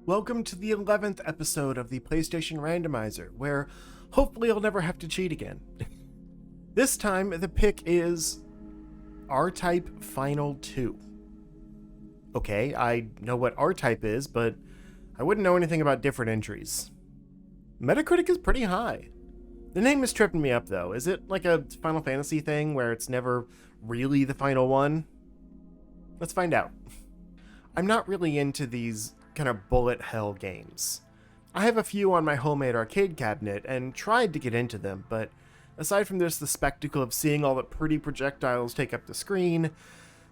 Welcome to the 11th episode of the PlayStation Randomizer, where hopefully I'll never have to cheat again. This time, the pick is R-Type Final 2. Okay, I know what R-Type is, but I wouldn't know anything about different entries. Metacritic is pretty high. The name is tripping me up, though. Is it like a Final Fantasy thing where it's never really the final one? Let's find out. I'm not really into these kind of bullet hell games. I have a few on my homemade arcade cabinet and tried to get into them, but aside from this, the spectacle of seeing all the pretty projectiles take up the screen,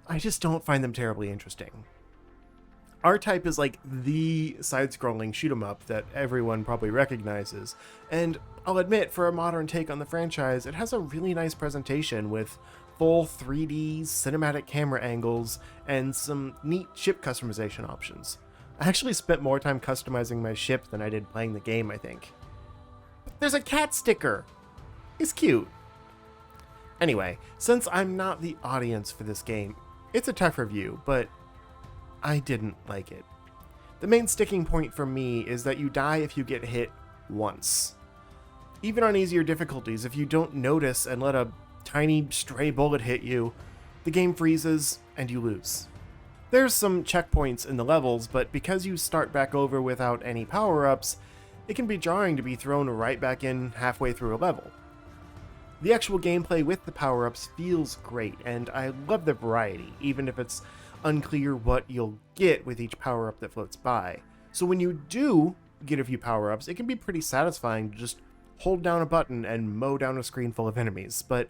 I just don't find them terribly interesting. R-Type is like the side-scrolling shoot-'em-up that everyone probably recognizes, and I'll admit, for a modern take on the franchise, it has a really nice presentation with full 3D cinematic camera angles and some neat ship customization options. I actually spent more time customizing my ship than I did playing the game, I think. But there's a cat sticker! It's cute. Anyway, since I'm not the audience for this game, it's a tough review, but I didn't like it. The main sticking point for me is that you die if you get hit once. Even on easier difficulties, if you don't notice and let a tiny stray bullet hit you, the game freezes and you lose. There's some checkpoints in the levels, but because you start back over without any power-ups, it can be jarring to be thrown right back in halfway through a level. The actual gameplay with the power-ups feels great, and I love the variety, even if it's unclear what you'll get with each power-up that floats by. So when you do get a few power-ups, it can be pretty satisfying to just hold down a button and mow down a screen full of enemies, but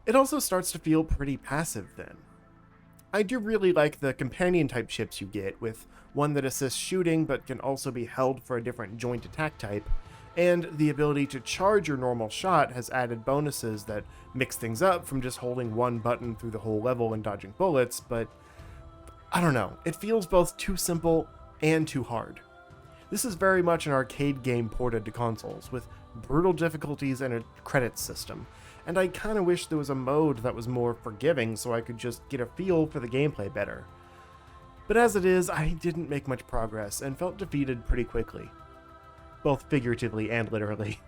it also starts to feel pretty passive then. I do really like the companion-type ships you get, with one that assists shooting but can also be held for a different joint attack type, and the ability to charge your normal shot has added bonuses that mix things up from just holding one button through the whole level and dodging bullets, but I don't know, it feels both too simple and too hard. This is very much an arcade game ported to consoles, with brutal difficulties and a credits system, and I kinda wish there was a mode that was more forgiving so I could just get a feel for the gameplay better. But as it is, I didn't make much progress and felt defeated pretty quickly. Both figuratively and literally.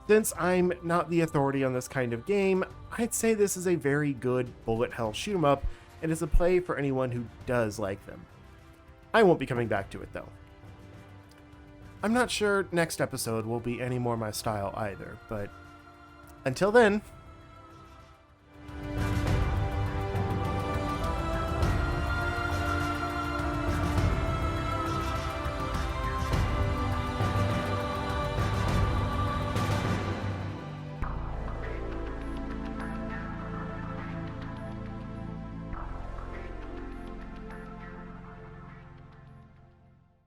Since I'm not the authority on this kind of game, I'd say this is a very good bullet hell shoot-'em-up, and is a play for anyone who does like them. I won't be coming back to it though. I'm not sure next episode will be any more my style either, but until then,